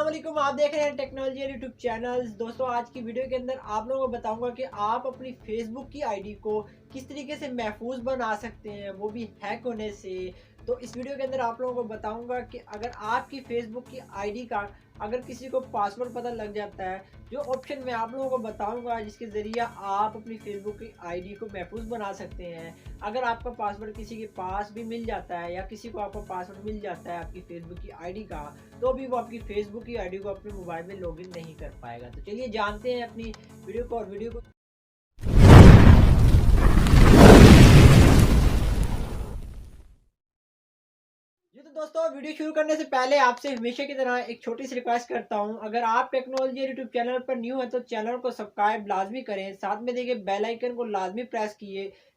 अस्सलाम वालेकुम। आप देख रहे हैं टेक्नोलॉजी यूट्यूब चैनल्स। दोस्तों, आज की वीडियो के अंदर आप लोगों को बताऊंगा कि आप अपनी फेसबुक की आईडी को किस तरीके से महफूज बना सकते हैं, वो भी हैक होने से। तो इस वीडियो के अंदर आप लोगों को बताऊंगा कि अगर आपकी फेसबुक की आईडी का अगर किसी को पासवर्ड पता लग जाता है, जो ऑप्शन मैं आप लोगों को बताऊंगा जिसके ज़रिए आप अपनी फेसबुक की आईडी को महफूज बना सकते हैं। अगर आपका पासवर्ड किसी के पास भी मिल जाता है या किसी को आपका पासवर्ड मिल जाता है आपकी फेसबुक की आईडी का, तो भी वो आपकी फेसबुक की आईडी को अपने मोबाइल में लॉगिन नहीं कर पाएगा। तो चलिए जानते हैं अपनी वीडियो को। जी तो दोस्तों, वीडियो शुरू करने से पहले आपसे हमेशा की तरह एक छोटी सी रिक्वेस्ट करता हूं। अगर आप टेक्नोलॉजी यूट्यूब चैनल पर न्यू है तो चैनल को सब्सक्राइब लाजमी करें, साथ में देखिए बेल आइकन को लाजमी प्रेस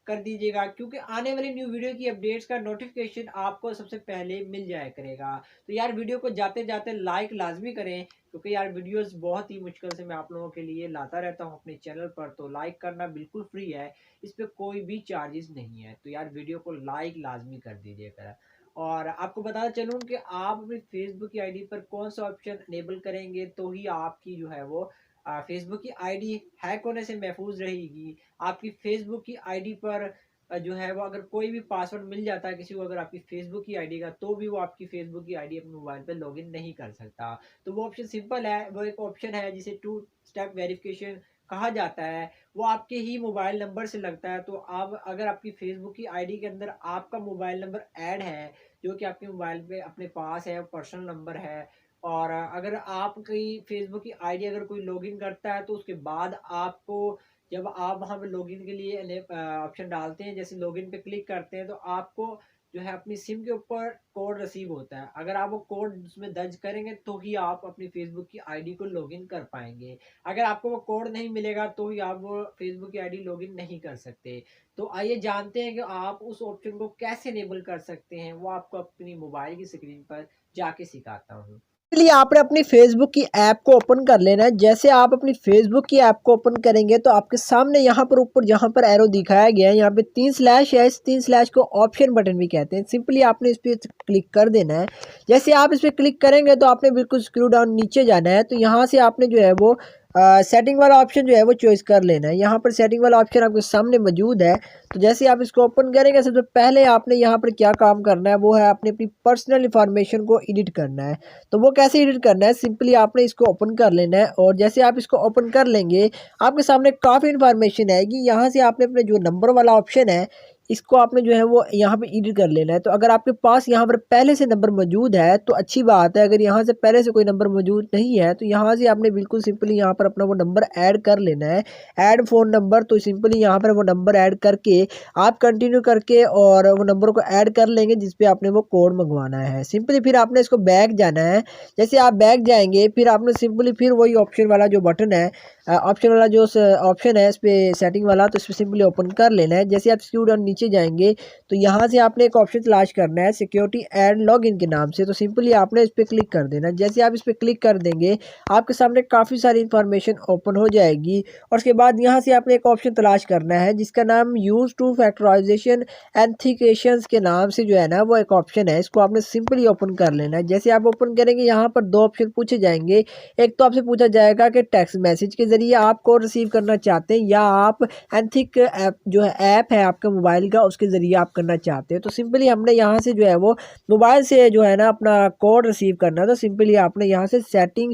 कर दीजिएगा, क्योंकि आने वाली न्यू वीडियो की अपडेट्स का नोटिफिकेशन आपको सबसे पहले मिल जाया करेगा। तो यार, वीडियो को जाते जाते लाइक लाजमी करें, क्योंकि यार वीडियोस बहुत ही मुश्किल से मैं आप लोगों के लिए लाता रहता हूं अपने चैनल पर। तो लाइक करना बिल्कुल फ्री है, इस पर कोई भी चार्जेस नहीं है। तो यार, वीडियो को लाइक लाजमी कर दीजिएगा। और आपको बताना चलूँ कि आप अपनी फेसबुक की आईडी पर कौन सा ऑप्शन इनेबल करेंगे तो ही आपकी जो है वो फेसबुक की आईडी हैक होने से महफूज रहेगी। आपकी फेसबुक की आईडी पर जो है वो अगर कोई भी पासवर्ड मिल जाता है किसी को अगर आपकी फेसबुक की आईडी का, तो भी वो आपकी फेसबुक की आईडी अपने मोबाइल पर लॉगिन नहीं कर सकता। तो वो ऑप्शन सिंपल है, वो एक ऑप्शन है जिसे टू स्टेप वेरिफिकेशन कहा जाता है। वो आपके ही मोबाइल नंबर से लगता है। तो आप अगर आपकी फेसबुक की आईडी के अंदर आपका मोबाइल नंबर ऐड है, जो कि आपके मोबाइल पे अपने पास है, पर्सनल नंबर है, और अगर आपकी फेसबुक की आईडी अगर कोई लॉगिन करता है तो उसके बाद आपको, जब आप वहाँ पे लॉगिन के लिए ऑप्शन डालते हैं, जैसे लॉगिन पे क्लिक करते हैं, तो आपको जो है अपनी सिम के ऊपर कोड रिसीव होता है। अगर आप वो कोड उसमें दर्ज करेंगे तो ही आप अपनी फेसबुक की आईडी को लॉगिन कर पाएंगे। अगर आपको वो कोड नहीं मिलेगा तो ही आप वो फेसबुक की आईडी लॉगिन नहीं कर सकते। तो आइए जानते हैं कि आप उस ऑप्शन को कैसे इनेबल कर सकते हैं। वो आपको अपनी मोबाइल की स्क्रीन पर जाके सिखाता हूँ। लिए आपने अपनी फेसबुक की ऐप को ओपन कर लेना है। जैसे आप अपनी फेसबुक की ऐप को ओपन करेंगे तो आपके सामने यहाँ पर ऊपर जहाँ पर एरो दिखाया गया है, यहाँ पे 3 स्लैश है। इस 3 स्लैश को ऑप्शन बटन भी कहते हैं। सिंपली आपने इस पर क्लिक कर देना है। जैसे आप इस पर क्लिक करेंगे तो आपने बिल्कुल स्क्रू डाउन नीचे जाना है। तो यहाँ से आपने जो है वो सेटिंग वाला ऑप्शन जो है वो चॉइस कर लेना है। यहाँ पर सेटिंग वाला ऑप्शन आपके सामने मौजूद है। तो जैसे आप इसको ओपन करेंगे, सबसे पहले आपने यहाँ पर क्या काम करना है, वो है आपने अपनी पर्सनल इंफॉर्मेशन को एडिट करना है। तो वो कैसे एडिट करना है, सिंपली आपने इसको ओपन कर लेना है। और जैसे आप इसको ओपन कर लेंगे, आपके सामने काफ़ी इंफॉर्मेशन आएगी। यहाँ से आपने अपने जो नंबर वाला ऑप्शन है, इसको आपने जो है वो यहाँ पे एडिट कर लेना है। तो अगर आपके पास यहाँ पर पहले से नंबर मौजूद है तो अच्छी बात है। अगर यहाँ से पहले से कोई नंबर मौजूद नहीं है तो यहाँ से आपने बिल्कुल सिंपली यहाँ पर अपना वो नंबर ऐड कर लेना है, ऐड फ़ोन नंबर। तो सिंपली यहाँ पर वो नंबर ऐड करके आप कंटिन्यू करके और वो नंबर को ऐड कर लेंगे जिस पे आपने वो कोड मंगवाना है। सिंपली फिर आपने इसको बैक जाना है। जैसे आप बैक जाएंगे, फिर आपने सिंपली फिर वही ऑप्शन वाला जो बटन है, ऑप्शन वाला जो ऑप्शन है इस पर सेटिंग वाला, तो इस पर सिंपली ओपन कर लेना है। जैसे आप स्क्रू डाउन नीचे जाएंगे तो यहाँ से आपने एक ऑप्शन तलाश करना है सिक्योरिटी एंड लॉगिन के नाम से। तो सिंपली आपने इस पर क्लिक कर देना है। जैसे आप इस पर क्लिक कर देंगे, आपके सामने काफ़ी सारी इंफॉर्मेशन ओपन हो जाएगी। और उसके बाद यहाँ से आपने एक ऑप्शन तलाश करना है जिसका नाम यूज टू फैक्टराइजेशन एंथिकेशन के नाम से जो है ना वो एक ऑप्शन है। इसको आपने सिंपली ओपन कर लेना है। जैसे आप ओपन करेंगे, यहाँ पर 2 ऑप्शन पूछे जाएंगे। एक तो आपसे पूछा जाएगा कि टेक्स्ट मैसेज के जरिए आप कोड रिसीव करना चाहते हैं या आप एंथिक ऐप जो है ऐप है आपके मोबाइल का, उसके ज़रिए आप करना चाहते हैं। तो सिंपली हमने यहाँ से जो है वो मोबाइल से जो है ना अपना कोड रिसीव करना है। तो सिंपली आपने यहाँ से सेटिंग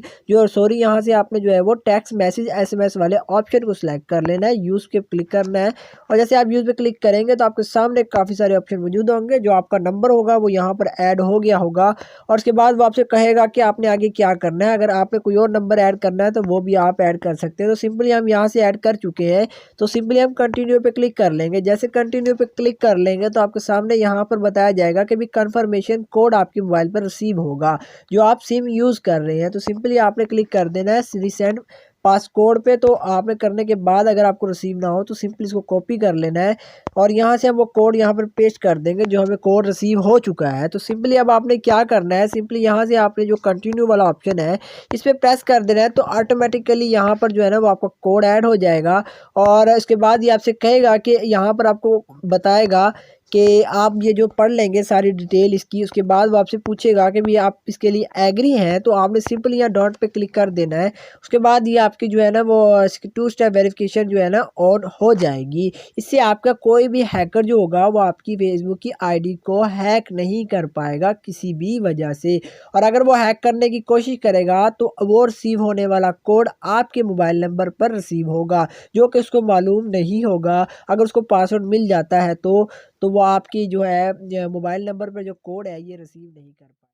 यहाँ से आपने जो है वो टेक्स्ट मैसेज SMS वाले ऑप्शन को सिलेक्ट कर लेना है, यूज़ पे क्लिक करना है। और जैसे आप यूज़ पे क्लिक करेंगे तो आपके सामने काफ़ी सारे ऑप्शन मौजूद होंगे। जो आपका नंबर होगा वो यहाँ पर ऐड हो गया होगा और उसके बाद वो आपसे कहेगा कि आपने आगे क्या करना है। अगर आपने कोई और नंबर ऐड करना है तो वो भी आप ऐड कर सकते हैं। तो सिंपली हम यहाँ से ऐड कर चुके हैं, तो सिंपली हम कंटिन्यू पे क्लिक कर लेंगे। जैसे कंटिन्यू पे क्लिक कर लेंगे तो आपके सामने यहाँ पर बताया जाएगा कि भी कन्फर्मेशन कोड आपके मोबाइल पर रिसीव होगा जो आप सिम यूज़ कर रहे हैं। तो सिंपली आपने क्लिक कर देना है रिसेंड पासकोड पे। तो आपने करने के बाद अगर आपको रिसीव ना हो तो सिंपली इसको कॉपी कर लेना है और यहाँ से हम वो कोड यहाँ पर पेस्ट कर देंगे जो हमें कोड रिसीव हो चुका है। तो सिंपली अब आपने क्या करना है, सिंपली यहाँ से आपने जो कंटिन्यू वाला ऑप्शन है इस पर प्रेस कर देना है। तो ऑटोमेटिकली यहाँ पर जो है ना वो आपका कोड ऐड हो जाएगा और इसके बाद ये आपसे कहेगा कि यहाँ पर आपको बताएगा कि आप ये जो पढ़ लेंगे सारी डिटेल इसकी, उसके बाद वो आपसे पूछेगा कि भी आप इसके लिए एग्री हैं, तो आपने सिंपल यहाँ डॉट पे क्लिक कर देना है। उसके बाद ये आपकी जो है ना वो 2 स्टेप वेरिफिकेशन जो है ना ऑन हो जाएगी। इससे आपका कोई भी हैकर जो होगा वो आपकी फेसबुक की आईडी को हैक नहीं कर पाएगा किसी भी वजह से। और अगर वो हैक करने की कोशिश करेगा तो वो रिसीव होने वाला कोड आपके मोबाइल नंबर पर रिसीव होगा, जो कि उसको मालूम नहीं होगा। अगर उसको पासवर्ड मिल जाता है तो वो आपकी जो है मोबाइल नंबर पर जो कोड है ये रिसीव नहीं कर